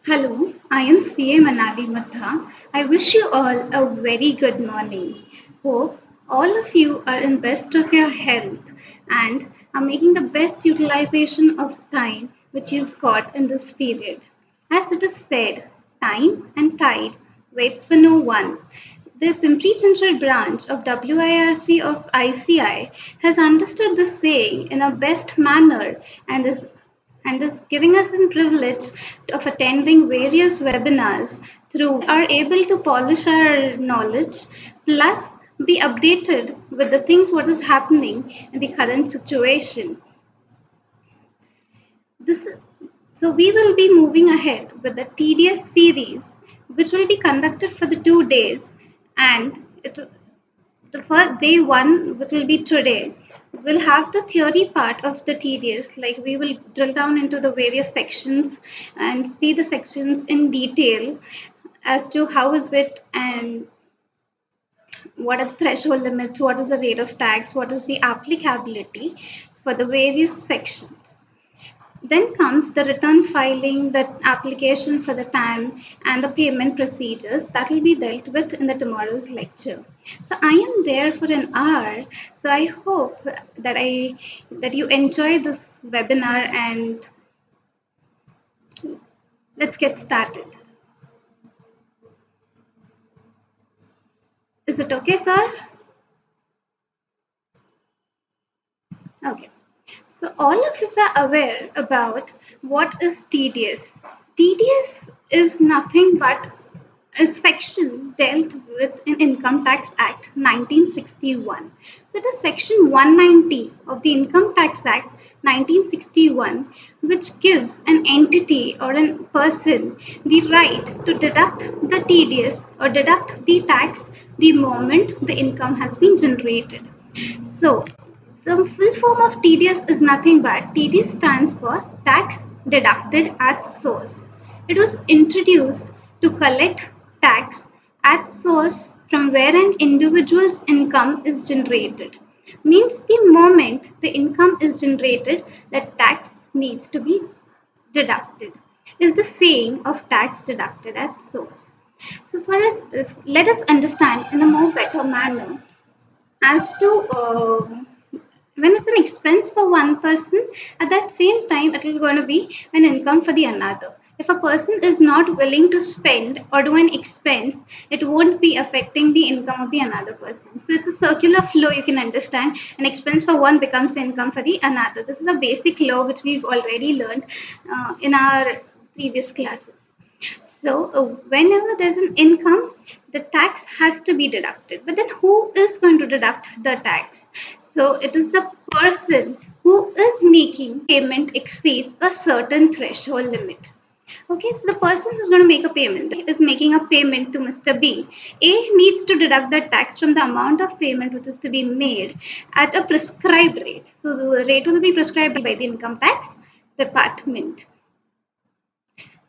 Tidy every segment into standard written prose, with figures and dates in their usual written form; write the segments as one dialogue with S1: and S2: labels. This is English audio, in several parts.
S1: Hello, I am CA Manali Matha. I wish you all a very good morning. Hope all of you are in best of your health and are making the best utilization of the time which you've got in this period. As it is said, time and tide waits for no one. The Pimpri Chinchwad branch of WIRC of ICI has understood this saying in a best manner and is giving us the privilege of attending various webinars through are able to polish our knowledge plus be updated with the things what is happening in the current situation. This so we will be moving ahead with the TDS series, which will be conducted for the 2 days, and the first day one, which will be today, will have the theory part of the TDS. Like we will drill down into the various sections and see the sections in detail as to how is it and what are the threshold limits, what is the rate of tax, what is the applicability for the various sections. Then comes the return filing, the application for the TAN, and the payment procedures that will be dealt with in the tomorrow's lecture. So I am there for an hour. So I hope that you enjoy this webinar and let's get started. Is it okay, sir? Okay. So all of us are aware about what is TDS. TDS is nothing but a section dealt with in Income Tax Act 1961. So it is section 190 of the Income Tax Act 1961 which gives an entity or a person the right to deduct the TDS or deduct the tax the moment the income has been generated. So the full form of TDS is nothing but TDS stands for tax deducted at source. It was introduced to collect tax at source from where an individual's income is generated. Means the moment the income is generated, the tax needs to be deducted. Is the saying of tax deducted at source. So for us, let us understand in a more better manner as to when it's an expense for one person, at that same time it is going to be an income for the another. If a person is not willing to spend or do an expense, it won't be affecting the income of the another person. So it's a circular flow, you can understand. An expense for one becomes income for the another. This is a basic law which we've already learned in our previous classes. So, whenever there's an income, the tax has to be deducted. But then, who is going to deduct the tax? So, it is the person who is making payment exceeds a certain threshold limit. Okay, so the person who's going to make a payment is making a payment to Mr. B. A needs to deduct the tax from the amount of payment which is to be made at a prescribed rate. So, the rate will be prescribed by the income tax department.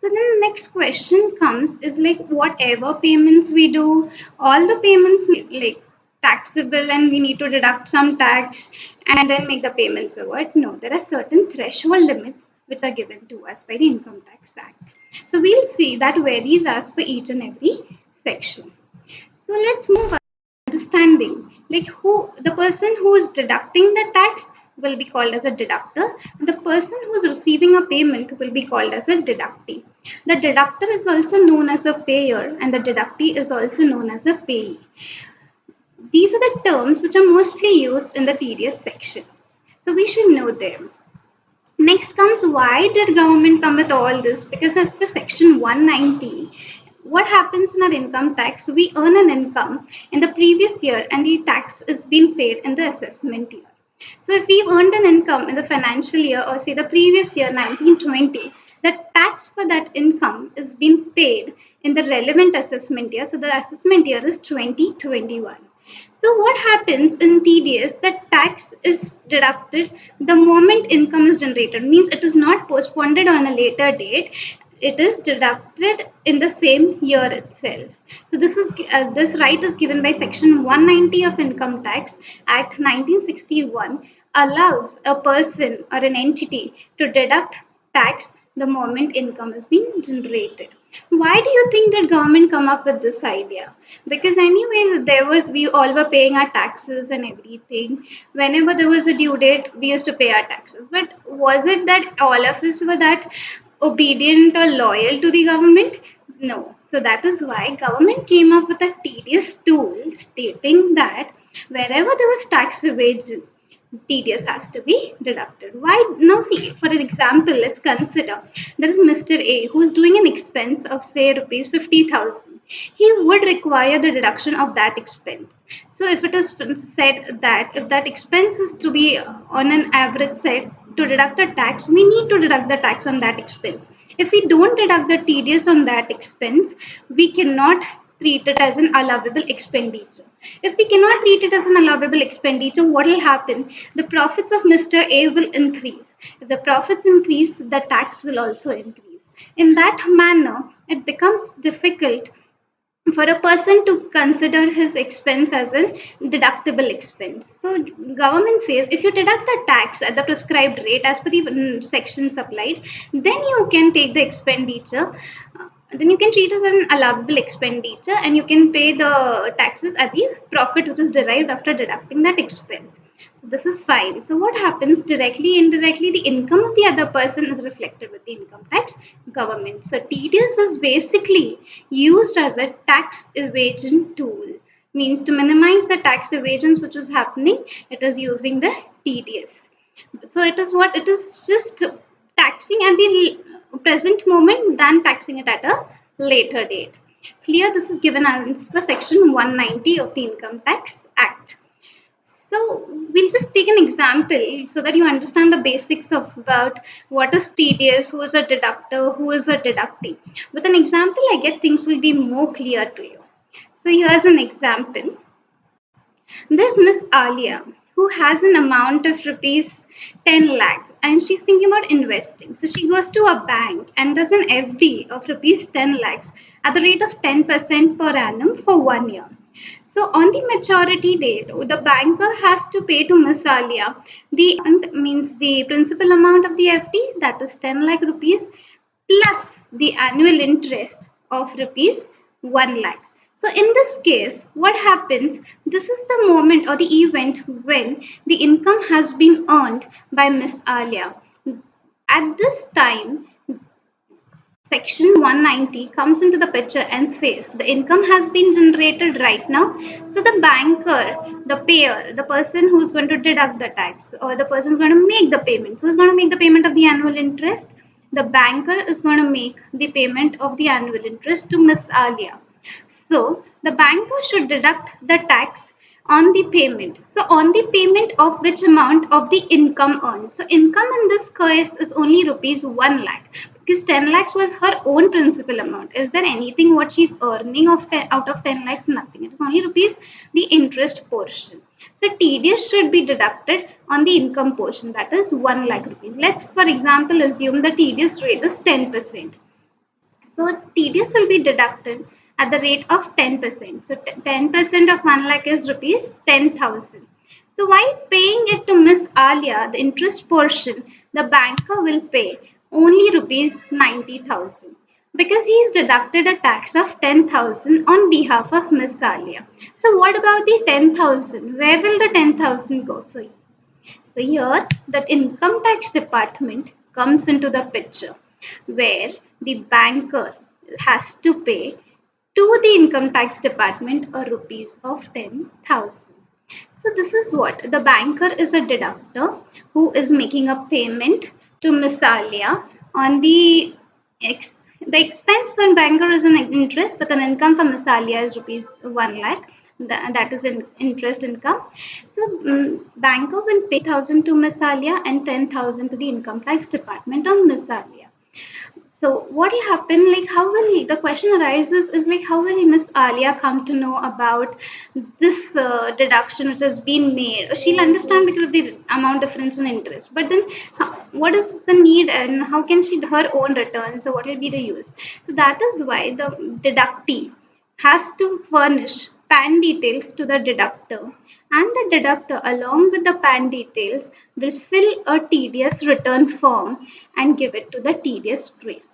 S1: So then the next question comes is like whatever payments we do, all the payments like taxable and we need to deduct some tax and then make the payments over. No, there are certain threshold limits which are given to us by the Income Tax Act. So we'll see that varies as per each and every section. So let's move on to understanding like who the person who is deducting the tax will be called as a deductor. The person who is receiving a payment will be called as a deductee. The deductor is also known as a payer and the deductee is also known as a payee. These are the terms which are mostly used in the TDS sections. So we should know them. Next comes why did government come with all this? Because as per section 190, what happens in our income tax? We earn an income in the previous year and the tax is being paid in the assessment year. So if we've earned an income in the financial year or say the previous year 1920, the tax for that income is being paid in the relevant assessment year. So the assessment year is 2021. So what happens in TDS? The tax is deducted the moment income is generated. Means it is not postponed on a later date. It is deducted in the same year itself. So this right is given by Section 190 of Income Tax Act 1961 allows a person or an entity to deduct tax the moment income is being generated. Why do you think that government come up with this idea? Because anyway, we all were paying our taxes and everything. Whenever there was a due date, we used to pay our taxes. But was it that all of us were that obedient or loyal to the government? No. So that is why government came up with a tedious tool stating that wherever there was tax evasion, TDS has to be deducted. Why? Now, see, for an example, let's consider there is Mr. A who is doing an expense of say rupees 50,000. He would require the deduction of that expense. So, if it is said that if that expense is to be on an average set to deduct a tax, we need to deduct the tax on that expense. If we don't deduct the TDS on that expense, we cannot treat it as an allowable expenditure. If we cannot treat it as an allowable expenditure, what will happen? The profits of Mr. A will increase. If the profits increase, the tax will also increase. In that manner, it becomes difficult for a person to consider his expense as a deductible expense. So government says if you deduct the tax at the prescribed rate as per the section supplied, then you can take the expenditure. Then you can treat it as an allowable expenditure and you can pay the taxes at the profit which is derived after deducting that expense. So this is fine. So what happens directly, indirectly, the income of the other person is reflected with the income tax government. So TDS is basically used as a tax evasion tool. Means to minimize the tax evasions which is happening, it is using the TDS. So it is what it is just taxing at the present moment than taxing it at a later date. Clear? This is given as the section 190 of the Income Tax Act. So we'll just take an example so that you understand the basics of about what is TDS, who is a deductor, who is a deductee. With an example, I get things will be more clear to you. So here's an example. There's Miss Alia who has an amount of rupees 10 lakhs and she's thinking about investing. So she goes to a bank and does an FD of rupees 10 lakhs at the rate of 10% per annum for 1 year. So on the maturity date, the banker has to pay to Miss Alia the amount means the principal amount of the FD, that is 10 lakh rupees, plus the annual interest of rupees 1 lakh. So in this case, what happens? This is the moment or the event when the income has been earned by Miss Alia. At this time, Section 190 comes into the picture and says the income has been generated right now. So the banker, the payer, the person who's going to deduct the tax or the person who's going to make the payment. So who's going to make the payment of the annual interest? The banker is going to make the payment of the annual interest to Miss Alia. So the banker should deduct the tax on the payment. So on the payment of which amount of the income earned. So income in this case is only rupees 1 lakh because 10 lakhs was her own principal amount. Is there anything what she's earning of 10, out of 10 lakhs? Nothing. It is only rupees the interest portion. So TDS should be deducted on the income portion, that is 1 lakh rupees. Let's for example assume the TDS rate is 10%. So TDS will be deducted at the rate of 10%. So 10% of 1 lakh is rupees 10,000. So while paying it to Miss Alia, the interest portion, the banker will pay only rupees 90,000 because he has deducted a tax of 10,000 on behalf of Miss Alia. So what about the 10,000? Where will the 10,000 go? So here the income tax department comes into the picture where the banker has to pay to the income tax department a rupees of 10,000. So this is what the banker is a deductor who is making a payment to Miss Alia on the expense for banker is an interest, but an income for Miss Alia is rupees 1 lakh. That is an interest income. So banker will pay 1,000 to Miss Alia and 10,000 to the income tax department of Miss Alia. So what will happen? Like, how will the question arises? Is like, how will Miss Alia come to know about this deduction which has been made? She'll understand because of the amount difference in interest. But then, what is the need and how can she her own return? So what will be the use? So that is why the deductee has to furnish PAN details to the deductor, and the deductor, along with the PAN details, will fill a TDS return form and give it to the TDS traces.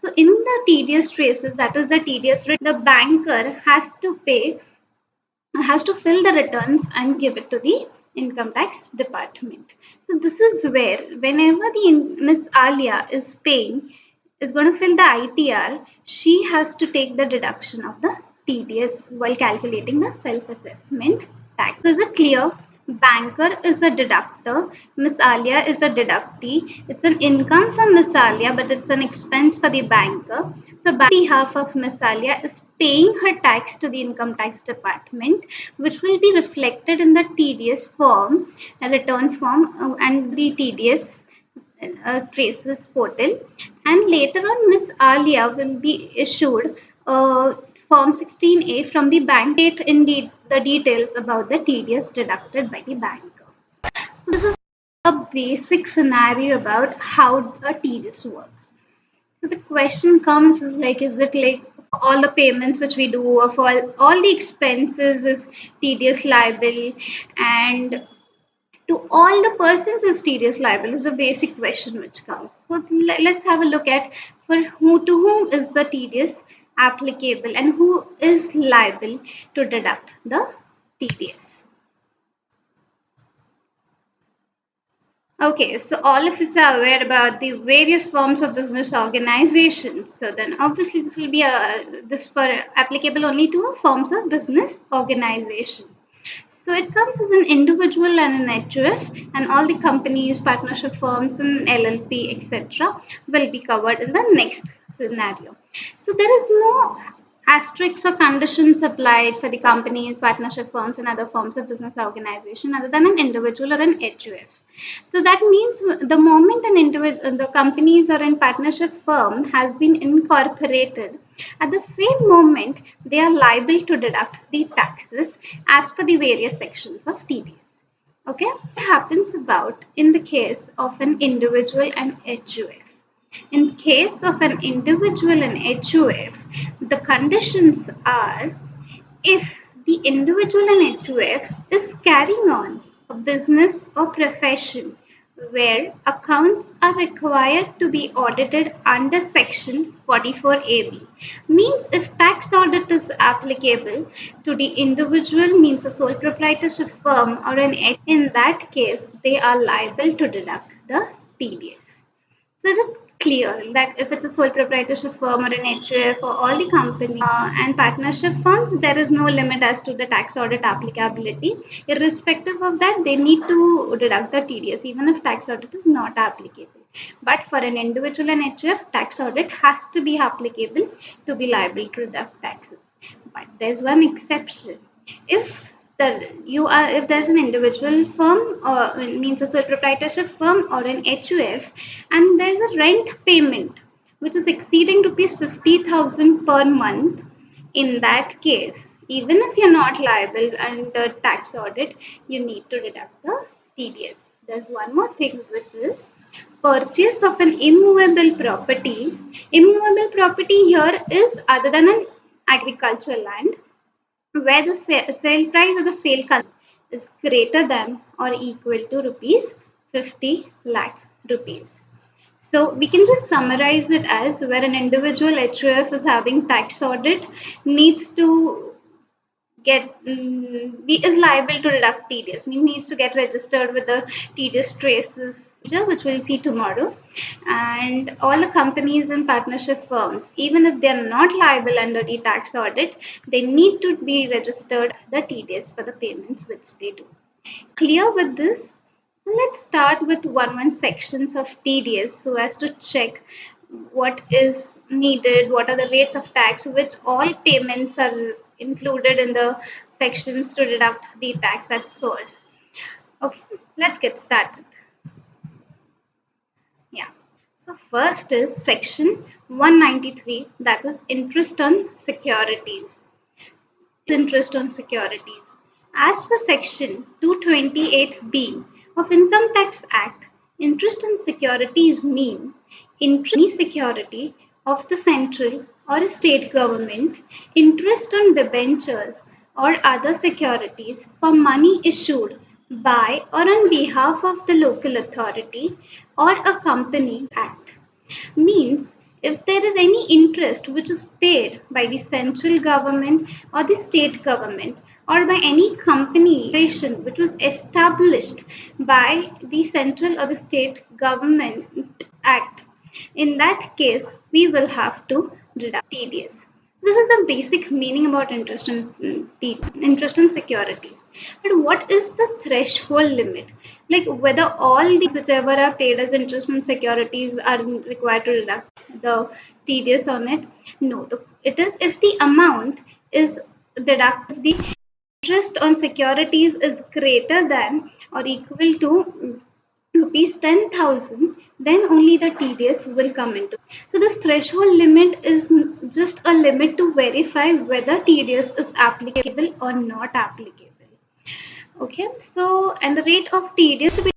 S1: So, in the TDS traces, that is the TDS, the banker has to fill the returns and give it to the income tax department. So this is where whenever the Miss Alia is going to fill the ITR, she has to take the deduction of the TDS while calculating the self-assessment tax. So is it clear? Banker is a deductor, Miss Alia is a deductee. It's an income from Miss Alia, but it's an expense for the banker. So, on behalf of Miss Alia is paying her tax to the income tax department, which will be reflected in the TDS form, a return form, and the TDS traces portal. And later on, Miss Alia will be issued Form 16A from the bank, in the details about the TDS deducted by the banker. So this is a basic scenario about how a TDS works. So the question comes is like, is it like all the payments which we do of all the expenses is TDS liable, and to all the persons is TDS liable is a basic question which comes. So let's have a look at for who to whom is the TDS applicable and who is liable to deduct the TDS. Okay, so all of us are aware about the various forms of business organizations. So then obviously this will be this for applicable only to forms of business organization. So it comes as an individual and an HUF, and all the companies, partnership firms, and LLP, etc., will be covered in the next scenario. So there is no asterisks or conditions applied for the companies, partnership firms, and other forms of business organization other than an individual or an HUF. So that means the moment the companies or in partnership firm has been incorporated, at the same moment they are liable to deduct the taxes as per the various sections of TDS. Okay, what happens about in the case of an individual and HUF? In case of an individual and HUF, the conditions are if the individual and HUF is carrying on a business or profession where accounts are required to be audited under section 44AB, means if tax audit is applicable to the individual, means a sole proprietorship firm or an H, in that case they are liable to deduct the TDS. So is it clear that if it's a sole proprietorship firm or an HUF or all the company and partnership firms, there is no limit as to the tax audit applicability. Irrespective of that, they need to deduct the TDS even if tax audit is not applicable. But for an individual and HUF, tax audit has to be applicable to be liable to deduct taxes. But there's one exception. If if there's an individual firm or means a sole proprietorship firm or an HUF, and there's a rent payment which is exceeding rupees 50,000 per month, in that case, even if you're not liable under tax audit, you need to deduct the TDS. There's one more thing, which is purchase of an immovable property. Immovable property here is other than an agricultural land where the sale price of the sale is greater than or equal to rupees 50 lakh rupees. So we can just summarize it as where an individual HUF is having tax audit needs to is liable to deduct TDS, means needs to get registered with the TDS traces, which we'll see tomorrow. And all the companies and partnership firms, even if they are not liable under the tax audit, they need to be registered the TDS for the payments which they do. Clear with this? Let's start with one sections of TDS so as to check what is needed, what are the rates of tax, which all payments are included in the sections to deduct the tax at source. Okay, let's get started. Yeah. So first is section 193, that is interest on securities. Interest on securities. As per section 228B of Income Tax Act, interest on securities mean interest on security of the central or state government, interest on debentures or other securities for money issued by or on behalf of the local authority or a company act. Means if there is any interest which is paid by the central government or the state government or by any company which was established by the central or the state government act, in that case we will have to deduct TDS. This is the basic meaning about interest in securities. But what is the threshold limit? Like whether all the whichever are paid as interest on securities are required to deduct the TDS on it? No, it is if the amount is deducted, the interest on securities is greater than or equal to rupees 10,000, then only the TDS will come into. So this threshold limit is just a limit to verify whether TDS is applicable or not applicable. Okay, so and the rate of TDS to be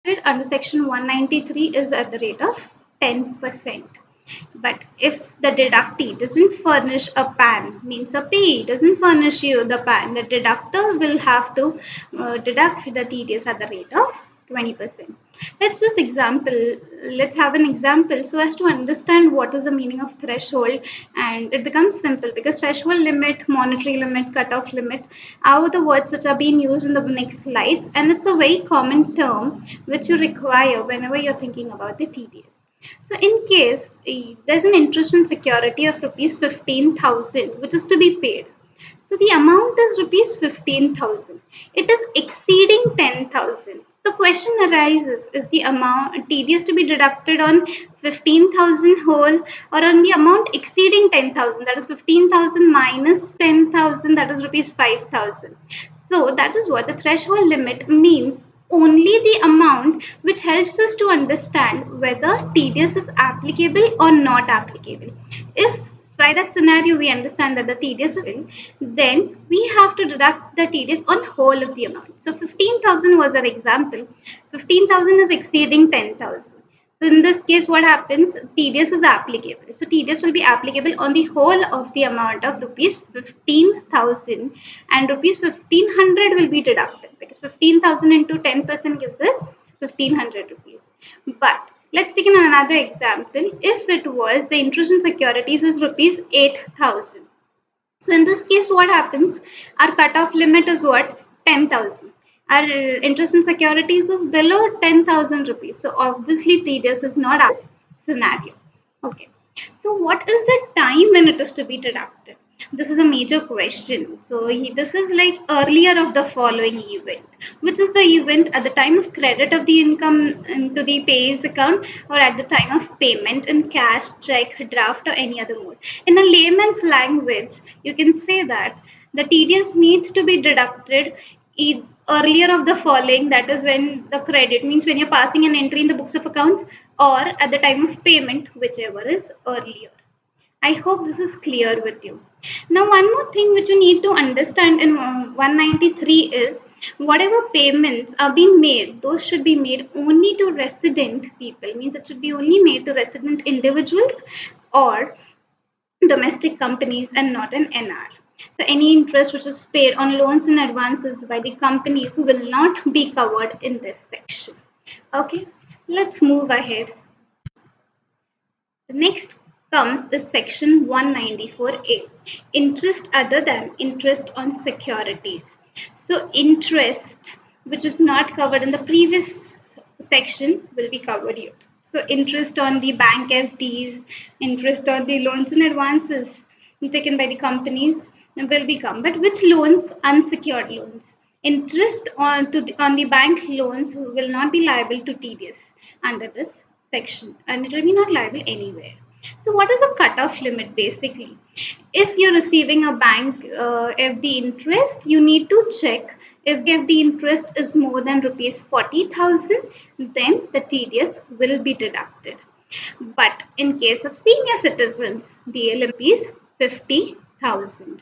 S1: deducted under section 193 is at the rate of 10%. But if the deductee doesn't furnish a PAN, means a payee doesn't furnish you the PAN, the deductor will have to deduct the TDS at the rate of 20%. Let's have an example so as to understand what is the meaning of threshold, and it becomes simple because threshold limit, monetary limit, cutoff limit are the words which are being used in the next slides, and it's a very common term which you require whenever you're thinking about the TDS. So in case there's an interest in security of rupees 15,000 which is to be paid. So the amount is rupees 15,000. It is exceeding 10,000. The question arises, is the amount TDS to be deducted on 15,000 whole or on the amount exceeding 10,000, that is 15,000 minus 10,000, that is rupees 5,000. So that is what the threshold limit means, only the amount which helps us to understand whether TDS is applicable or not applicable. If by that scenario we understand that the TDS is, then we have to deduct the TDS on whole of the amount. So 15,000 was our example. 15,000 is exceeding 10,000. So in this case, what happens? TDS is applicable. So TDS will be applicable on the whole of the amount of rupees 15,000, and rupees 1,500 will be deducted because 15,000 into 10% gives us 1,500 rupees. But let's take another example. If it was the interest in securities is rupees 8,000. So in this case, what happens? Our cutoff limit is what? 10,000. Our interest in securities is below 10,000 rupees. So obviously TDS is not a scenario. Okay. So what is the time when it is to be deducted? This is a major question. So this is like earlier of the following event, which is the event at the time of credit of the income into the payee's account or at the time of payment in cash, check, draft or any other mode. In a layman's language, you can say that the TDS needs to be deducted earlier of the following, that is when the credit means when you're passing an entry in the books of accounts or at the time of payment, whichever is earlier. I hope this is clear with you. Now, one more thing which you need to understand in 193 is whatever payments are being made, those should be made only to resident people, means it should be only made to resident individuals or domestic companies and not an NR. So any interest which is paid on loans and advances by the companies will not be covered in this section. Okay, let's move ahead. The next comes is section 194A, interest other than interest on securities. So interest which is not covered in the previous section will be covered here. So interest on the bank FDs, interest on the loans and advances taken by the companies will become. But which loans? Unsecured loans. Interest on the bank loans will not be liable to TDS under this section, and it will be not liable anywhere. So what is a cutoff limit basically? If you're receiving a bank FD interest, you need to check if the FD interest is more than rupees 40,000, then the TDS will be deducted. But in case of senior citizens, the limit is 50,000.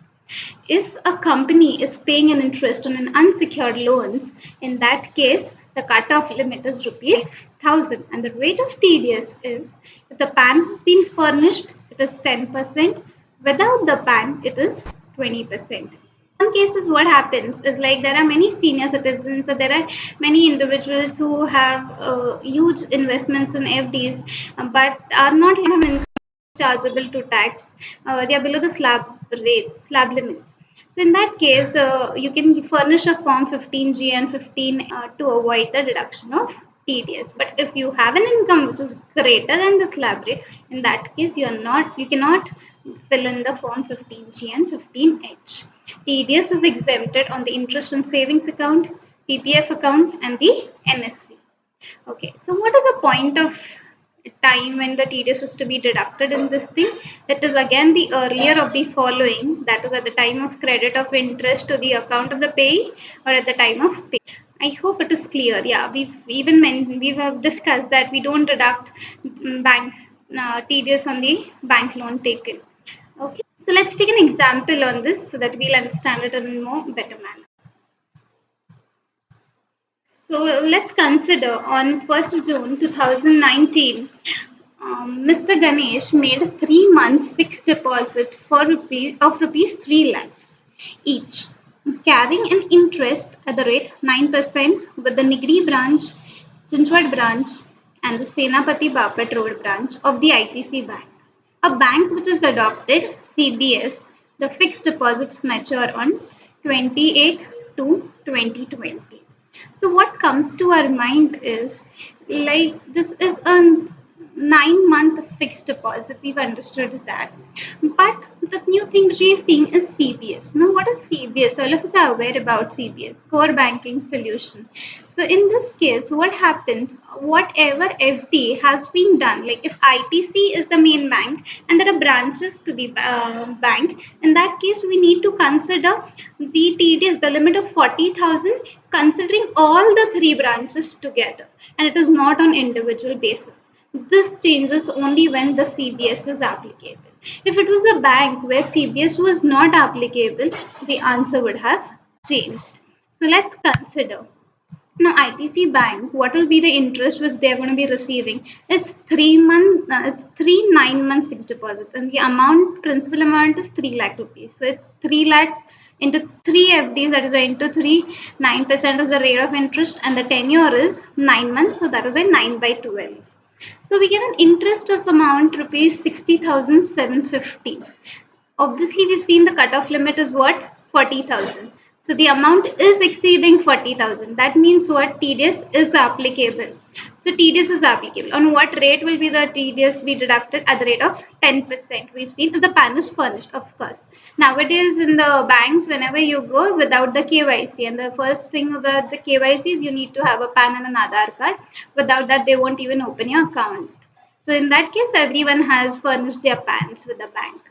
S1: If a company is paying an interest on an unsecured loans, in that case, the cutoff limit is rupees 1,000 and the rate of TDS is, if the PAN has been furnished, it is 10%. Without the PAN, it is 20%. Some cases what happens is like there are many senior citizens, or there are many individuals who have huge investments in FDs, but are not have income chargeable to tax. They are below the slab limits. So in that case, you can furnish a form 15G and 15 to avoid the deduction of TDS. But if you have an income which is greater than the slab rate, in that case you cannot fill in the form 15G and 15H. TDS is exempted on the interest and savings account, PPF account, and the NSC. Okay, so what is the point of time when the TDS is to be deducted in this thing? That is again the earlier of the following, that is at the time of credit of interest to the account of the payee or at the time of pay. I hope it is clear. Yeah, we have discussed that we don't deduct bank TDS on the bank loan taken. Okay, so let's take an example on this so that we'll understand it in a more better manner. So let's consider on 1st of June 2019, Mr. Ganesh made a 3 months fixed deposit for rupees 3 lakhs each, carrying an interest at the rate 9% with the Nigri branch, Chinchwad branch, and the Senapati Bapat Road branch of the ITC Bank. A bank which has adopted CBS, the fixed deposits mature on 28 to 2020. So what comes to our mind is like this is a 9 month fixed deposit. We've understood that. But the new thing which we are seeing is CBS. Now, what is CBS? All of us are aware about CBS, core banking solution. So, in this case, what happens? Whatever FD has been done, like if ITC is the main bank and there are branches to the bank, in that case, we need to consider the TDS, the limit of 40,000, considering all the three branches together, and it is not on individual basis. This changes only when the CBS is applicable. If it was a bank where CBS was not applicable, the answer would have changed. So let's consider. Now, ITC Bank, what will be the interest which they are going to be receiving? It's 3 months, it's 3 9 months fixed deposits, and the amount, principal amount is 3 lakh rupees. So it's 3 lakhs into 3 FDs, that is why into 3, 9% is the rate of interest, and the tenure is 9 months, so that is why 9 by 12. So we get an interest of amount rupees 60,750. Obviously, we've seen the cutoff limit is what? 40,000. So the amount is exceeding 40,000. That means what? TDS is applicable. So TDS is applicable. On what rate will be the TDS be deducted? At the rate of 10%. We've seen if the PAN is furnished, of course. Nowadays in the banks, whenever you go without the KYC, and the first thing about the KYC is you need to have a PAN and an Aadhaar card. Without that, they won't even open your account. So in that case, everyone has furnished their PANs with the bank.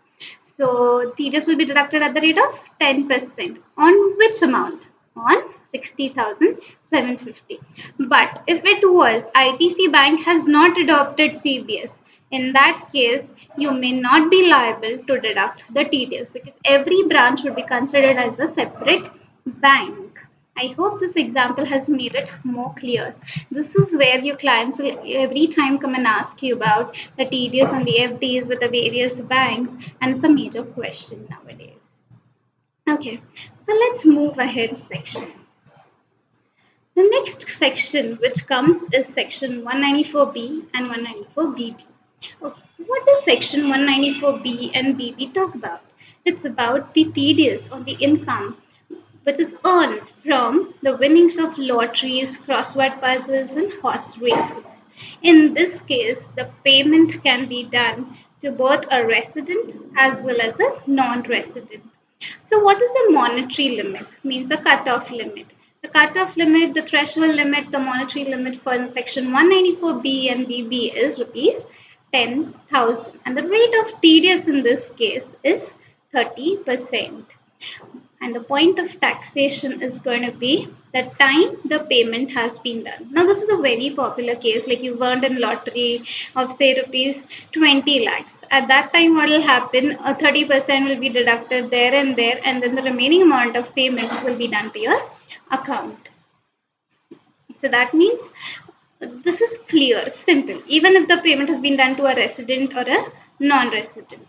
S1: So TDS will be deducted at the rate of 10%. On which amount? On 60,750. But if it was ITC Bank has not adopted CBS, in that case, you may not be liable to deduct the TDS because every branch would be considered as a separate bank. I hope this example has made it more clear. This is where your clients will every time come and ask you about the TDS and the FDs with the various banks, and it's a major question nowadays. Okay, so let's move ahead section. The next section which comes is section 194B and 194BB. Okay, so what does section 194B and BB talk about? It's about the TDS on the income which is earned from the winnings of lotteries, crossword puzzles, and horse races. In this case, the payment can be done to both a resident as well as a non-resident. So what is a monetary limit? Means a cutoff limit. The cutoff limit, the threshold limit, the monetary limit for section 194B and BB is rupees 10,000. And the rate of TDS in this case is 30%. And the point of taxation is going to be the time the payment has been done. Now, this is a very popular case, like you earned in lottery of say rupees 20 lakhs. At that time, what will happen? 30% will be deducted there, and then the remaining amount of payment will be done to your account. So that means this is clear, simple, even if the payment has been done to a resident or a non-resident.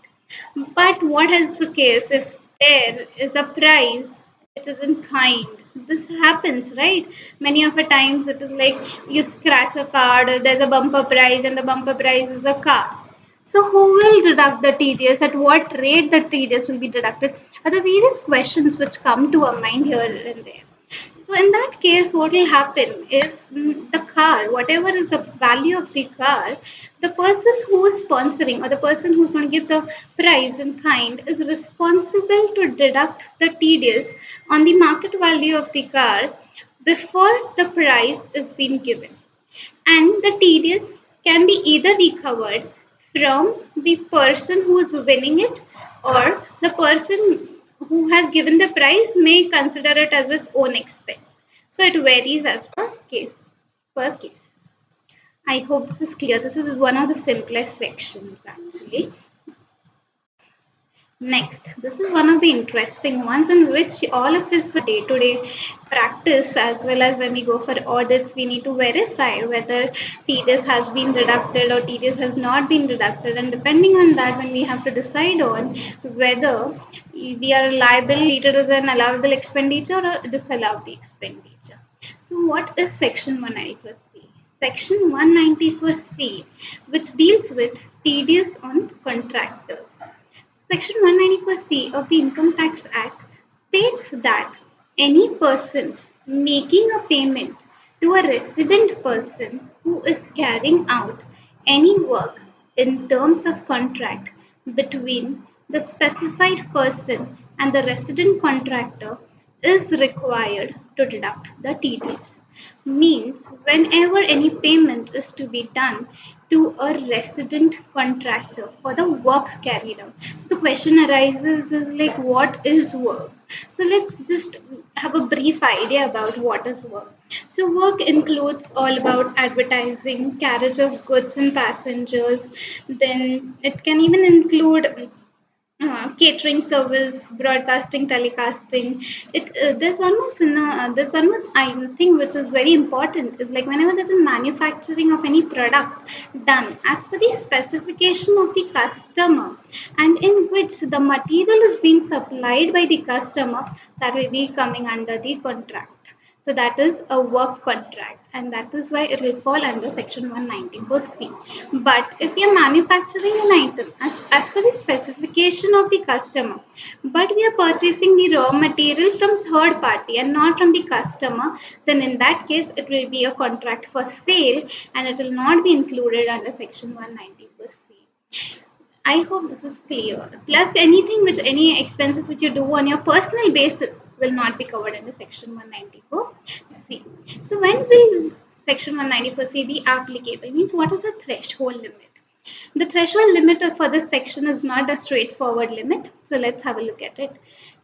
S1: But what is the case if there is a prize it is in kind. This happens, right? Many of the times it is like you scratch a card, there's a bumper prize, and the bumper prize is a car. So, who will deduct the TDS? At what rate the TDS will be deducted? Are the various questions which come to our mind here and there. So in that case, what will happen is the car, whatever is the value of the car, the person who is sponsoring or the person who's going to give the prize in kind is responsible to deduct the TDS on the market value of the car before the prize is being given, and the TDS can be either recovered from the person who is winning it, or the person who has given the prize may consider it as his own expense. So it varies as per case per case. I hope this is clear. This is one of the simplest sections actually. Next, this is one of the interesting ones in which all of us day to day practice, as well as when we go for audits, we need to verify whether TDS has been deducted or TDS has not been deducted. And depending on that, when we have to decide on whether we are liable, treated as an allowable expenditure or disallow the expenditure. So, what is Section 194C? Section 194C, which deals with TDS on contractors. Section 194C of the Income Tax Act states that any person making a payment to a resident person who is carrying out any work in terms of contract between the specified person and the resident contractor is required to deduct the TDS. Means whenever any payment is to be done to a resident contractor for the work carried out, the question arises is like, what is work? So let's just have a brief idea about what is work. So work includes all about advertising, carriage of goods and passengers. Then it can even include catering service, broadcasting, telecasting. It there's one more there's one more thing which is very important is like whenever there's a manufacturing of any product done as per the specification of the customer, and in which the material is being supplied by the customer, that will be coming under the contract. So that is a work contract, and that is why it will fall under Section 194C. But if we are manufacturing an item as per the specification of the customer, but we are purchasing the raw material from third party and not from the customer, then in that case it will be a contract for sale and it will not be included under Section 194C. I hope this is clear. Plus, anything which any expenses which you do on your personal basis will not be covered under Section 194C. So, when will Section 194C be applicable? Means what is the threshold limit? The threshold limit for this section is not a straightforward limit. So, let's have a look at it.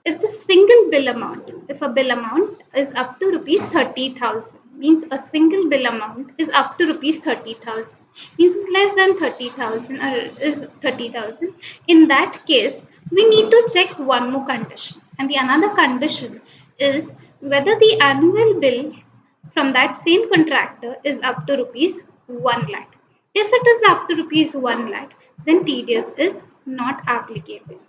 S1: If the single bill amount, if a bill amount is up to rupees 30,000, means a single bill amount is up to rupees 30,000, means it's less than 30,000 or is 30,000. In that case, we need to check one more condition, and the another condition is whether the annual bills from that same contractor is up to rupees 1 lakh. If it is up to rupees 1 lakh, then TDS is not applicable.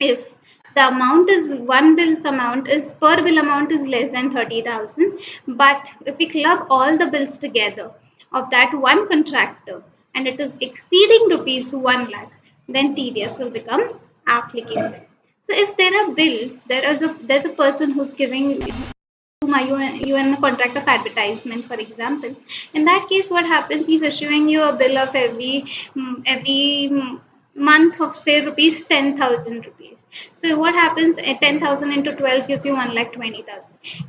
S1: If the amount is one bill's amount is per bill amount is less than 30,000, but if we club all the bills together of that one contractor and it is exceeding rupees 1 lakh, then TDS will become applicable. So if there are bills, there's a person who's giving you in a contract of advertisement, for example. In that case, what happens? He's issuing you a bill of every month of say rupees 10,000 rupees. So what happens? 10,000 into 12 gives you 1,20,000.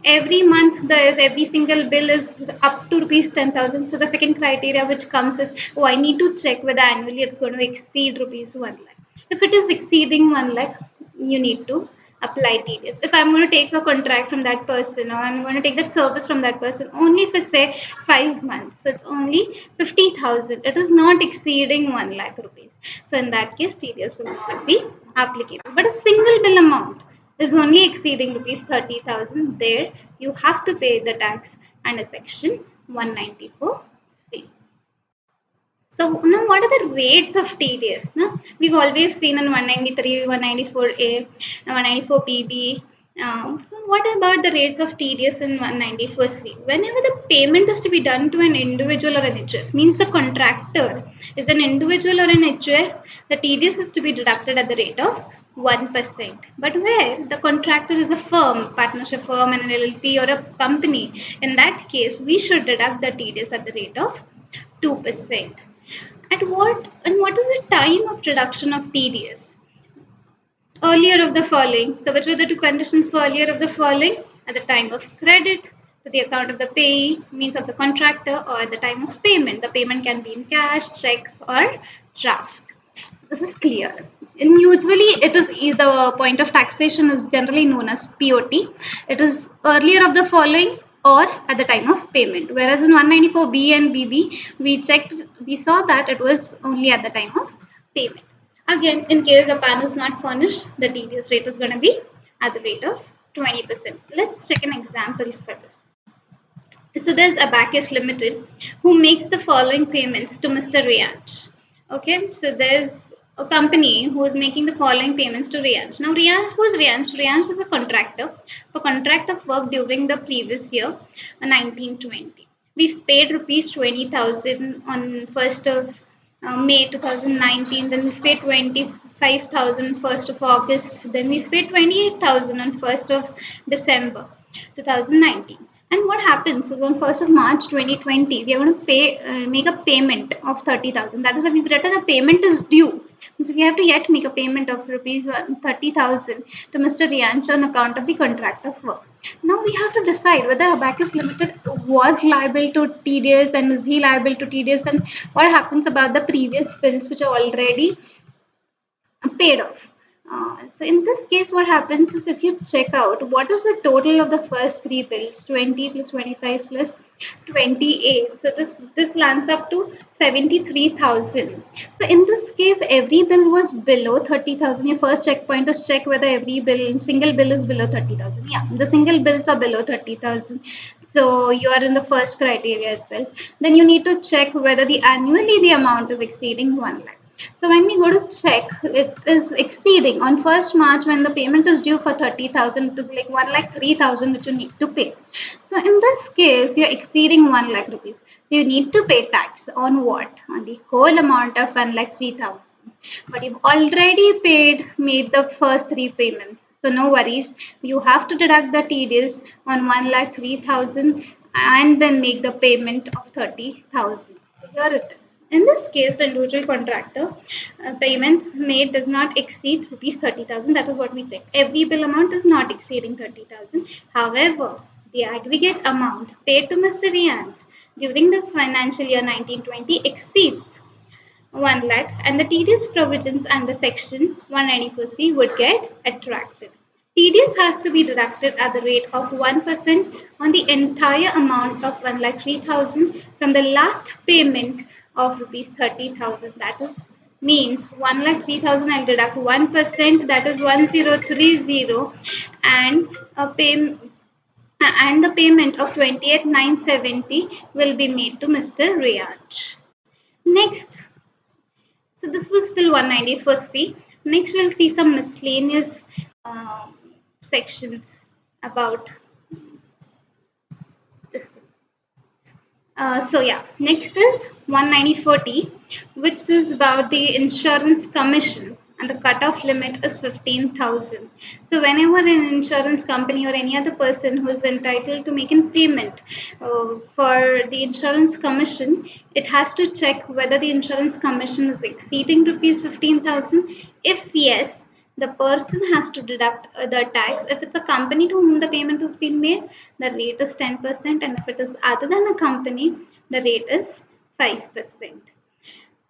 S1: Every month there is every single bill is up to rupees 10,000. So the second criteria which comes is, oh, I need to check whether annually it's going to exceed rupees 1 lakh. If it is exceeding 1 lakh, you need to apply TDS. If I'm going to take a contract from that person or I'm going to take that service from that person only for say 5 months, so it's only 50,000. It is not exceeding 1 lakh rupees. So in that case, TDS will not be applicable. But a single bill amount is only exceeding rupees 30,000. There you have to pay the tax under Section 194C. So now what are the rates of TDS? No? We've always seen in 193, 194A, 194PB. So what about the rates of TDS in 194C? Whenever the payment is to be done to an individual or an HUF, means the contractor is an individual or an HUF, the TDS is to be deducted at the rate of 1%. But where the contractor is a firm, partnership firm, an LLP or a company, in that case, we should deduct the TDS at the rate of 2%. What is the time of deduction of TDS? Earlier of the following. So, which were the two conditions for earlier of the following? At the time of credit to the account of the payee, means of the contractor, or at the time of payment. The payment can be in cash, check, or draft. So this is clear. And usually, it is the point of taxation is generally known as POT. It is earlier of the following or at the time of payment. Whereas in 194B and BB, we saw that it was only at the time of payment. Again, in case the pan is not furnished, the TDS rate is going to be at the rate of 20%. Let's check an example for this. So there's Abacus Limited who makes the following payments to Mr. Rianch. Okay, so there's a company who is making the following payments to Rianch. Now, who is Rianch? Rianch is a contractor for contract of work during the previous year, 1920. We've paid rupees 20,000 on 1st of May 2019, then we paid 25,000 1st of August, then we paid 28,000 on 1st of December 2019. And what happens is on 1st of March 2020, we are going to make a payment of 30,000. That is why we've written a payment is due. So we have to yet make a payment of rupees 30,000 to Mr. Rianch on account of the contract of work. Now we have to decide whether Abacus Limited was liable to TDS and is he liable to TDS, and what happens about the previous bills which are already paid off. So in this case, what happens is if you check out what is the total of the first three bills, 20 plus 25 plus 28. So this lands up to 73,000. So in this case, every bill was below 30,000. Your first checkpoint is check whether every single bill is below 30,000. Yeah, the single bills are below 30,000. So you are in the first criteria itself. Then you need to check whether annually the amount is exceeding 1 lakh. So when we go to check, it is exceeding on 1st March when the payment is due for 30,000. It is like 1,03,000 which you need to pay. So in this case, you're exceeding 1 lakh rupees. So you need to pay tax on what? On the whole amount of 1,03,000. But you've already made the first three payments. So no worries. You have to deduct the TDS on 1,03,000 and then make the payment of 30,000. Here it is. In this case, the individual contractor payments made does not exceed rupees 30,000. That is what we check. Every bill amount is not exceeding 30,000. However, the aggregate amount paid to Mr. Rianch during the financial year 1920 exceeds 1 lakh, and the TDS provisions under section 194C would get attracted. TDS has to be deducted at the rate of 1% on the entire amount of 1,03,000 from the last payment of rupees 30,000. That is means 1,03,000. I'll deduct 1%. That is 1,030, and the payment of 28,970 will be made to Mr. Rianch. Next. So this was still 194C. Next, we'll see some miscellaneous sections about this. So yeah, next is 194D, which is about the insurance commission, and the cutoff limit is 15,000. So whenever an insurance company or any other person who is entitled to make a payment for the insurance commission, it has to check whether the insurance commission is exceeding rupees 15,000. If yes, the person has to deduct the tax. If it's a company to whom the payment has been made, the rate is 10%, and if it is other than a company, the rate is 5%.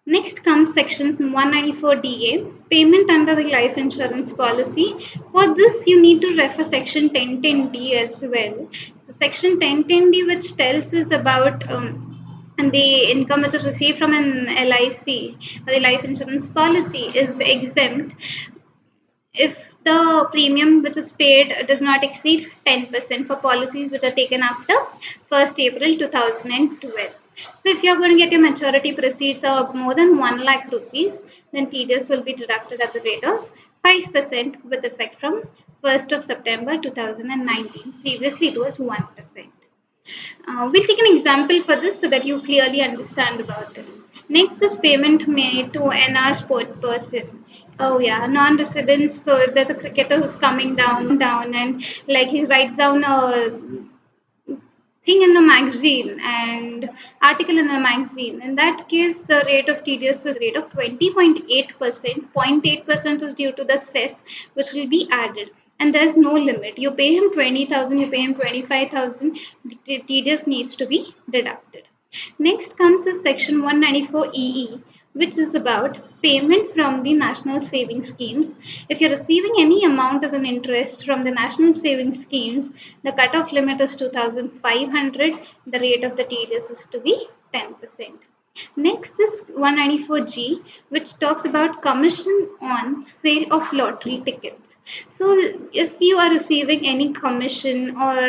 S1: Next comes sections 194DA, payment under the life insurance policy. For this, you need to refer section 1010D as well. So section 1010D, which tells us about and the income which is received from an LIC or the life insurance policy is exempt if the premium which is paid does not exceed 10% for policies which are taken after 1st April 2012. So if you're going to get your maturity proceeds of more than 1 lakh rupees, then TDS will be deducted at the rate of 5% with effect from 1st of September 2019. Previously, it was 1%. We'll take an example for this so that you clearly understand about it. Next is payment made to NR sport person. Oh yeah, non-residents. So if there's a cricketer who's coming down and like he writes down a thing in the magazine and article in the magazine. In that case, the rate of TDS is rate of 20.8%. 0.8% is due to the cess, which will be added. And there's no limit. You pay him 20,000, you pay him 25,000, TDS needs to be deducted. Next comes the section 194EE, which is about payment from the national savings schemes. If you're receiving any amount as an interest from the national savings schemes, the cutoff limit is 2,500. The rate of the TDS is to be 10%. Next is 194G, which talks about commission on sale of lottery tickets. So, if you are receiving any commission, or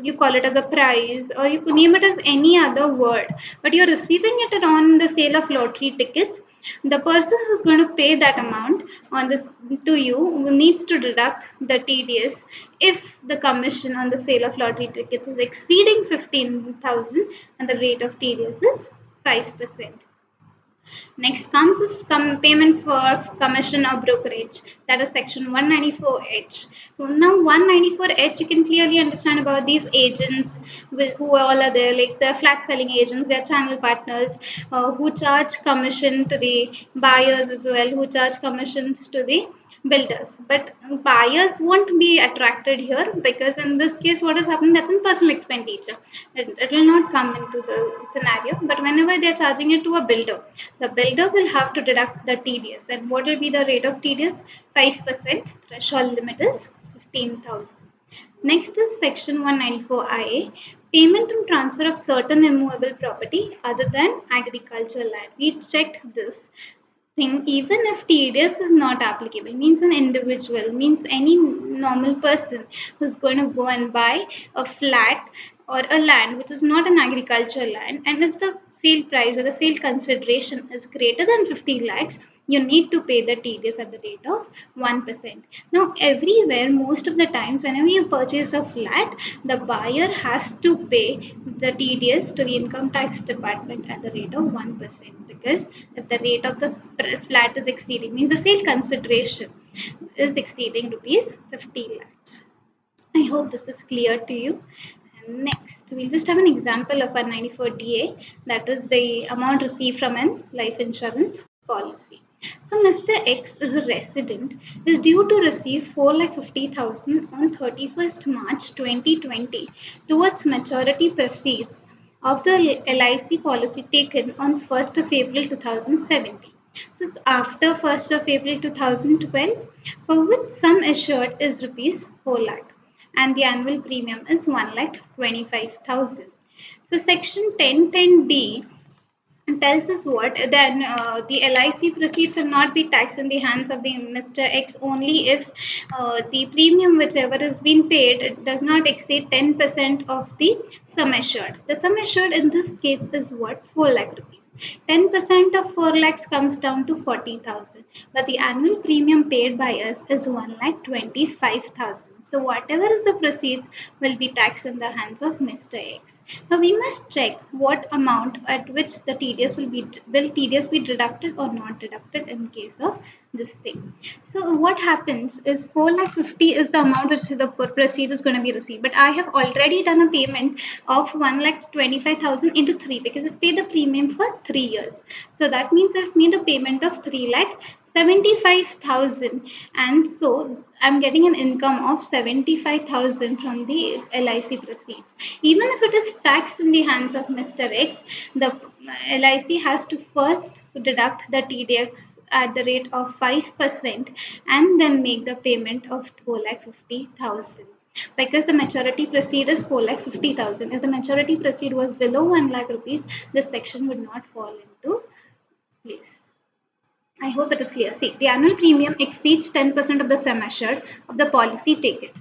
S1: you call it as a prize, or you could name it as any other word, but you're receiving it on the sale of lottery tickets, the person who's going to pay that amount on this to you needs to deduct the TDS if the commission on the sale of lottery tickets is exceeding 15,000 and the rate of TDS is 5%. Next comes is payment for commission or brokerage, that is section 194H. Now 194H, you can clearly understand about these agents who all are there, like they're flat selling agents, they're channel partners who charge commission to the buyers as well, who charge commissions to the builders. But buyers won't be attracted here because in this case what is happening, that's in personal expenditure. It will not come into the scenario. But whenever they're charging it to a builder, the builder will have to deduct the TDS. And what will be the rate of TDS? 5%. Threshold limit is 15,000. Next is section 194IA, payment and transfer of certain immovable property other than agricultural land. We checked this thing. Even if TDS is not applicable, means an individual, means any normal person who's going to go and buy a flat or a land which is not an agricultural land, and if the sale price or the sale consideration is greater than 50 lakhs, you need to pay the TDS at the rate of 1%. Now, everywhere, most of the times, whenever you purchase a flat, the buyer has to pay the TDS to the income tax department at the rate of 1%, because if the rate of the flat is exceeding, means the sale consideration is exceeding rupees 50 lakhs. I hope this is clear to you. And next, we'll just have an example of a 94DA, that is the amount received from an life insurance policy. So, Mr. X is a resident, is due to receive 4,50,000 on 31st March 2020 towards maturity proceeds of the LIC policy taken on 1st of April 2017. So it's after 1st of April 2012, for which sum assured is rupees 4 lakh and the annual premium is 1,25,000. So section 1010D tells us what then the LIC proceeds will not be taxed in the hands of the Mr. X only if the premium whichever is being paid does not exceed 10% of the sum assured. The sum assured in this case is what? 4 lakh rupees. 10% of 4 lakhs comes down to 40,000, but the annual premium paid by us is 1,25,000. So whatever is the proceeds will be taxed in the hands of Mr. X. Now we must check what amount at which the TDS will TDS be deducted or not deducted in case of this thing. So what happens is 4,50,000 is the amount which the proceed is going to be received. But I have already done a payment of 1,25,000 into 3 because I've paid the premium for 3 years. So that means I've made a payment of 3,75,000, and so I'm getting an income of 75,000 from the LIC proceeds. Even if it is taxed in the hands of Mr. X, the LIC has to first deduct the TDS at the rate of 5% and then make the payment of 4,50,000. Because the maturity proceed is 4,50,000. If the maturity proceed was below 1 lakh rupees, this section would not fall into place. I hope it is clear. See, the annual premium exceeds 10% of the sum assured of the policy taken.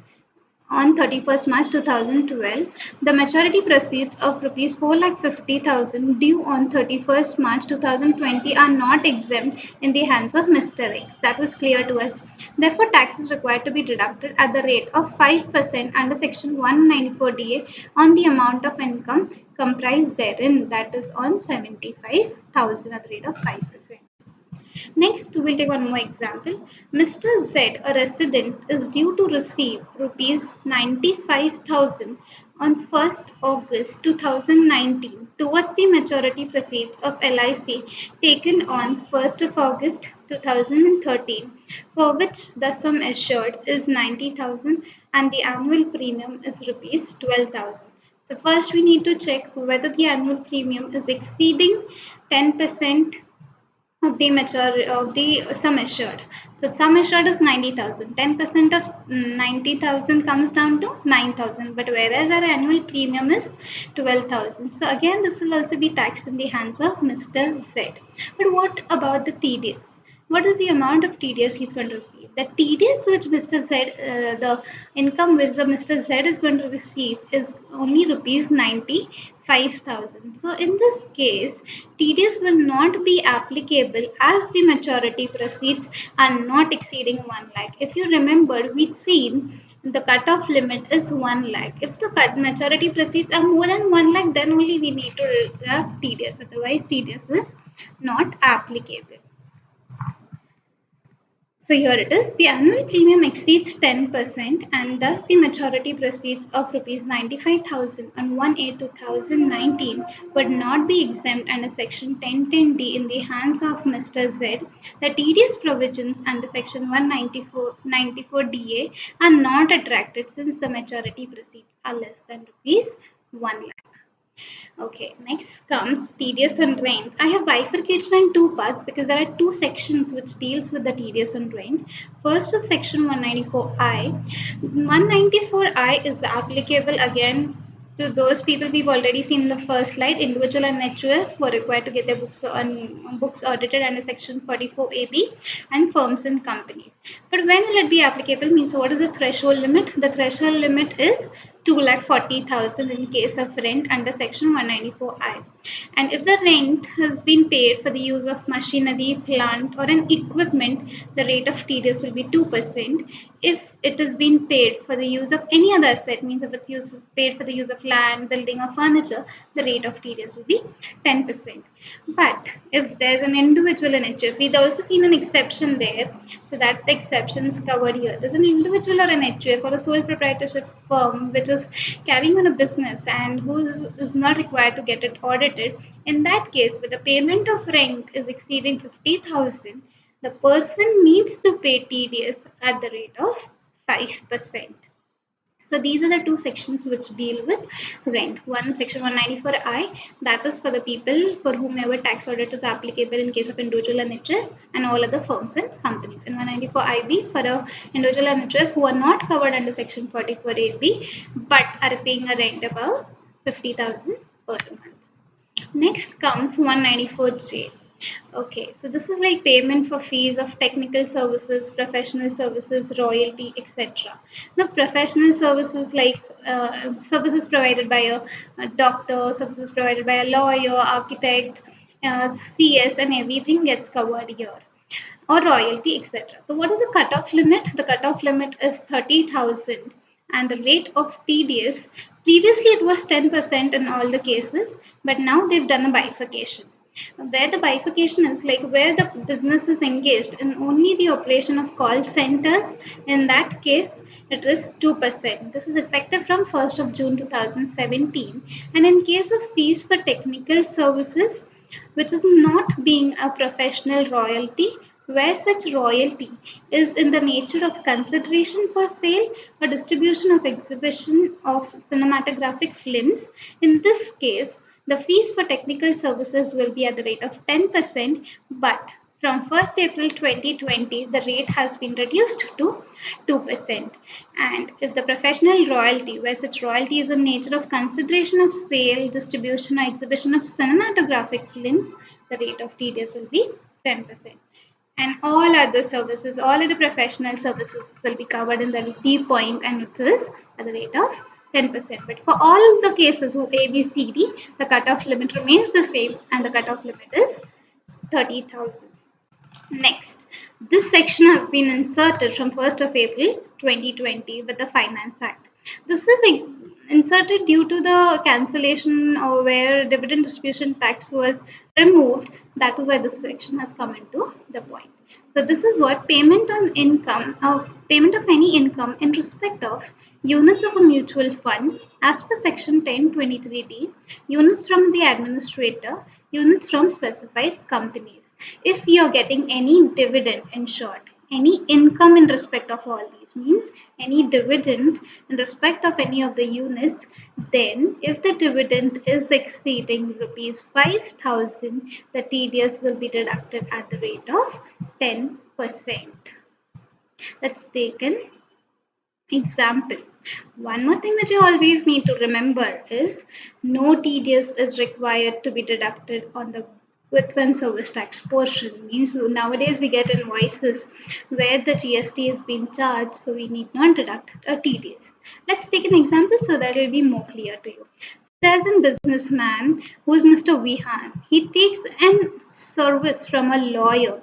S1: on 31st March 2012, the maturity proceeds of rupees 4,50,000 due on 31st March 2020 are not exempt in the hands of Mr. X. That was clear to us. Therefore, tax is required to be deducted at the rate of 5% under Section 194DA on the amount of income comprised therein, that is on 75,000 at the rate of 5%. Next, we'll take one more example. Mr. Z, a resident, is due to receive rupees 95,000 on 1st August 2019 towards the maturity proceeds of LIC taken on 1st of August 2013, for which the sum assured is 90,000 and the annual premium is rupees 12,000. So first we need to check whether the annual premium is exceeding 10% of the sum assured. So sum assured is 90,000. 10% of 90,000 comes down to 9,000. But whereas our annual premium is 12,000. So again, this will also be taxed in the hands of Mr. Z. But what about the TDS? What is the amount of TDS he's going to receive? The TDS which Mr. Z, the income which the Mr. Z is going to receive is only rupees 95,000. So in this case, TDS will not be applicable as the maturity proceeds are not exceeding 1 lakh. If you remember, we'd seen the cutoff limit is 1 lakh. If the maturity proceeds are more than 1 lakh, then only we need to have TDS. Otherwise, TDS is not applicable. So here it is, the annual premium exceeds 10% and thus the maturity proceeds of rupees 95,000 on 1/8/2019 would not be exempt under section 1010D in the hands of Mr. Z. The TDS provisions under section 194DA are not attracted since the maturity proceeds are less than rupees 1 lakh. Okay, next comes tedious and rent. I have bifurcated in two parts because there are two sections which deals with the tedious and rent. First is section 194I. 194I is applicable again to those people we've already seen in the first slide, individual and HUF who are required to get their books audited under section 44AB and firms and companies. But when will it be applicable? Means what is the threshold limit? The threshold limit is 2,40,000 in case of rent under section 194I. And if the rent has been paid for the use of machinery, plant or an equipment, the rate of TDS will be 2%. If it has been paid for the use of any other asset, means if it's paid for the use of land, building or furniture, the rate of TDS will be 10%. But if there's an individual in HUF, we've also seen an exception there. So that the exception is covered here. There's an individual or an HUF or a sole proprietorship firm which is carrying on a business and who is not required to get it audited. In that case, where the payment of rent is exceeding 50,000, the person needs to pay TDS at the rate of 5%. So these are the two sections which deal with rent. One is section 194I, that is for the people for whomever tax audit is applicable in case of individual and HUF and all other firms and companies. And 194IB for a individual and HUF who are not covered under section 44AB but are paying a rent above 50,000 per month. Next comes 194J. Okay, so this is like payment for fees of technical services, professional services, royalty, etc. Now, professional services like services provided by a doctor, services provided by a lawyer, architect, CS, and everything gets covered here, or royalty, etc. So, what is the cutoff limit? The cutoff limit is 30,000, and the rate of TDS. Previously, it was 10% in all the cases, but now they've done a bifurcation where the bifurcation is like where the business is engaged in only the operation of call centers. In that case, it is 2%. This is effective from 1st of June 2017. And in case of fees for technical services, which is not being a professional royalty, where such royalty is in the nature of consideration for sale or distribution of exhibition of cinematographic films, in this case, the fees for technical services will be at the rate of 10%, but from 1st April 2020, the rate has been reduced to 2%. And if the professional royalty, where such royalty is in nature of consideration of sale, distribution or exhibition of cinematographic films, the rate of TDS will be 10%. and all other services, all other professional services will be covered in the D point, and it is at the rate of 10%. But for all the cases of A, B, C, D, the cutoff limit remains the same, and the cutoff limit is 30,000. Next, this section has been inserted from 1st of April 2020 with the Finance Act. This is inserted due to the cancellation or where dividend distribution tax was removed. That is why this section has come into the point. So this is what payment on income of payment of any income in respect of units of a mutual fund as per section 1023D, units from the administrator, units from specified companies. If you're getting any dividend, in short, any income in respect of all these means any dividend in respect of any of the units, then if the dividend is exceeding rupees 5,000, the TDS will be deducted at the rate of 10%. Let's take an example. One more thing that you always need to remember is no TDS is required to be deducted on the goods and service tax portion. Means nowadays we get invoices where the GST is being charged, so we need not deduct a TDS. Let's take an example so that it will be more clear to you. There's a businessman who is Mr. Vihan. He takes an service from a lawyer,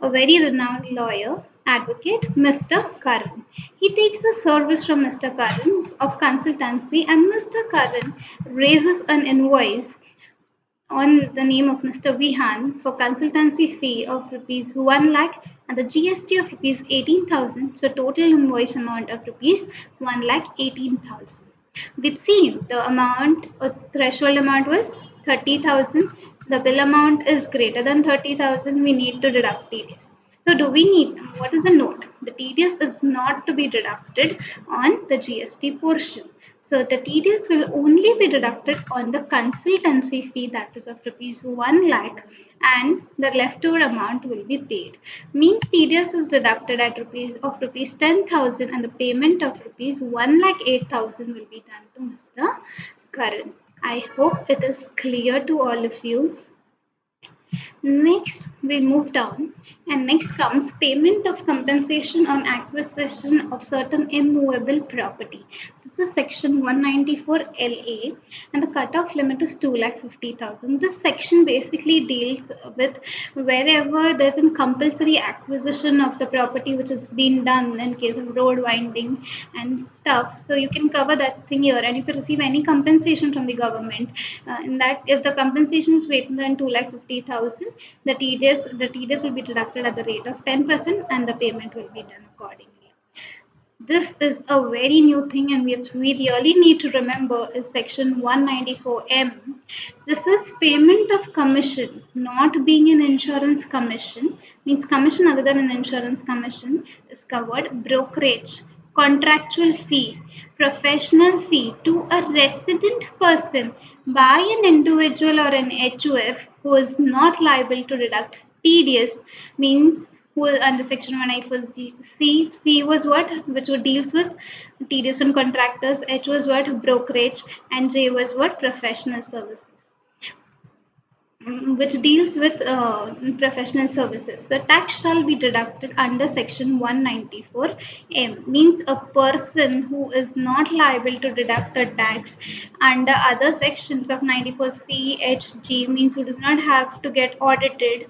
S1: a very renowned lawyer, advocate, Mr. Karan. He takes a service from Mr. Karan of consultancy, and Mr. Karan raises an invoice on the name of Mr. Vihan for consultancy fee of rupees 1 lakh and the GST of rupees 18,000. So total invoice amount of rupees 1 lakh 18,000. We've seen the amount, threshold amount was 30,000. The bill amount is greater than 30,000. We need to deduct TDS. So do we need, what is a note? The TDS is not to be deducted on the GST portion. So the TDS will only be deducted on the consultancy fee, that is of rupees 1 lakh, and the leftover amount will be paid. Means TDS was deducted at rupees 10,000 and the payment of rupees 1 lakh 8,000 will be done to Mr. Karan. I hope it is clear to all of you. Next, we move down, and next comes payment of compensation on acquisition of certain immovable property. This is section 194 LA, and the cutoff limit is 2,50,000. This section basically deals with wherever there's a compulsory acquisition of the property which has been done in case of road winding and stuff. So you can cover that thing here, and if you receive any compensation from the government, in that if the compensation is greater than 2,50,000, the TDS will be deducted at the rate of 10% and the payment will be done accordingly. This is a very new thing, and which we really need to remember is section 194M. This is payment of commission, not being an insurance commission, means commission other than an insurance commission is covered, brokerage, contractual fee, professional fee to a resident person by an individual or an HUF who is not liable to deduct TDS, means who is under section 194 C. C was what? Which deals with TDS on contractors, H was what? Brokerage, and J was what? Professional services, which deals with professional services. So tax shall be deducted under section 194M, means a person who is not liable to deduct a tax under other sections of 94C, H, G, means who does not have to get audited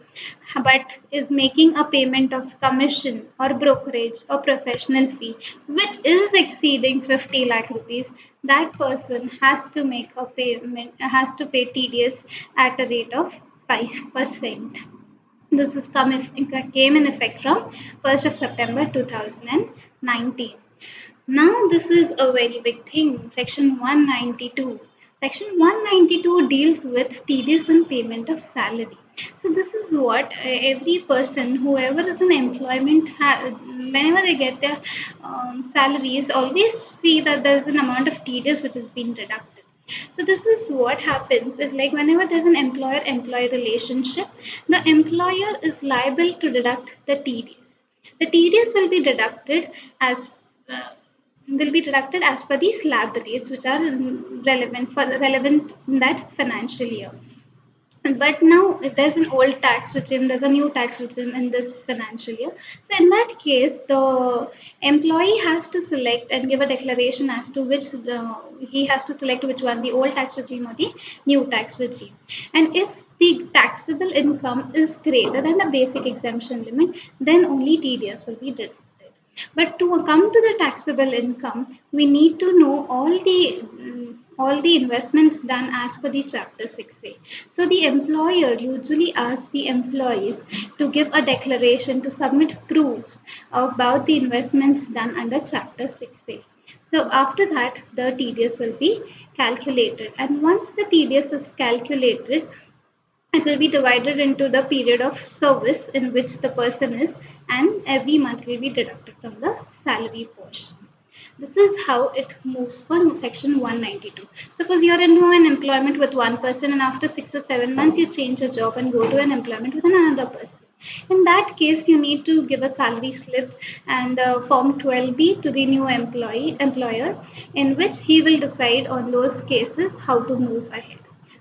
S1: but is making a payment of commission or brokerage or professional fee which is exceeding 50 lakh rupees, that person has to make a payment, has to pay TDS at a rate of 5%. This is came in effect from 1st of September 2019. Now this is a very big thing, section 192. Section 192 deals with TDS and payment of salary. So this is what every person, whoever is in employment, whenever they get their salaries, always see that there is an amount of TDS which is being deducted. So this is what happens is like whenever there's an employer-employee relationship, the employer is liable to deduct the TDS. The TDS will be deducted as per the slab rates which are relevant in that financial year. But now there's an old tax regime, there's a new tax regime in this financial year. So in that case, the employee has to select and give a declaration as to which he has to select which one, the old tax regime or the new tax regime. And if the taxable income is greater than the basic exemption limit, then only TDS will be deducted. But to come to the taxable income, we need to know all the investments done as per the Chapter 6A. So the employer usually asks the employees to give a declaration to submit proofs about the investments done under Chapter 6A. So after that, the TDS will be calculated, and once the TDS is calculated, it will be divided into the period of service in which the person is, and every month will be deducted from the salary portion. This is how it moves for section 192. Suppose you are into an employment with one person, and after 6 or 7 months you change your job and go to an employment with another person. In that case, you need to give a salary slip and form 12B to the new employer, in which he will decide on those cases how to move ahead.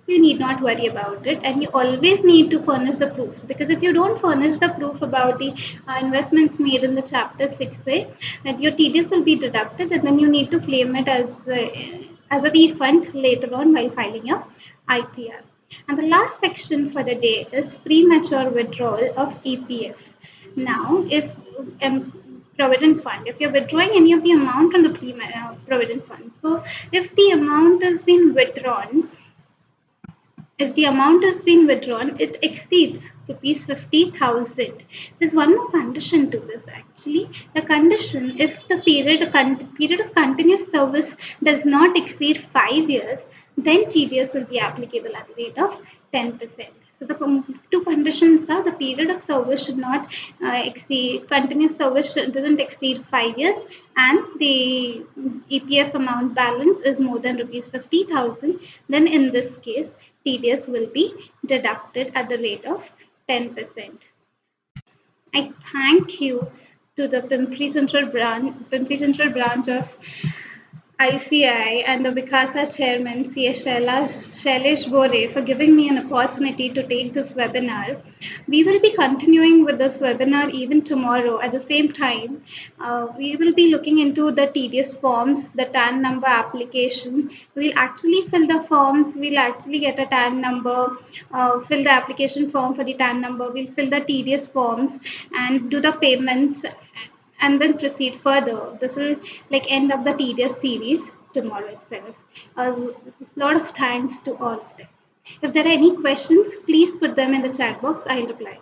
S1: You need not worry about it, and you always need to furnish the proofs, because if you don't furnish the proof about the investments made in the chapter 6A, that your TDS will be deducted, and then you need to claim it as a refund later on while filing your ITR. And the last section for the day is premature withdrawal of EPF. Now, if provident fund, if you're withdrawing any of the amount from the provident fund, so if the amount has been withdrawn, if the amount has been withdrawn, it exceeds rupees 50,000. There's one more condition to this actually. The condition, if the period of continuous service does not exceed 5 years, then TDS will be applicable at the rate of 10%. So the two conditions are: the period of service should not continuous service doesn't exceed 5 years, and the EPF amount balance is more than rupees 50,000. Then in this case, TDS will be deducted at the rate of 10%. I thank you to the Pimpri Central branch of ICI and the Vikasa chairman, C.S. Shailesh Bore, for giving me an opportunity to take this webinar. We will be continuing with this webinar even tomorrow at the same time. We will be looking into the tedious forms, the TAN number application. We'll actually fill the forms, we'll actually get a TAN number, fill the application form for the TAN number, we'll fill the tedious forms and do the payments and then proceed further. This will like end up the tedious series tomorrow itself. A lot of thanks to all of them. If there are any questions, please put them in the chat box. I'll reply.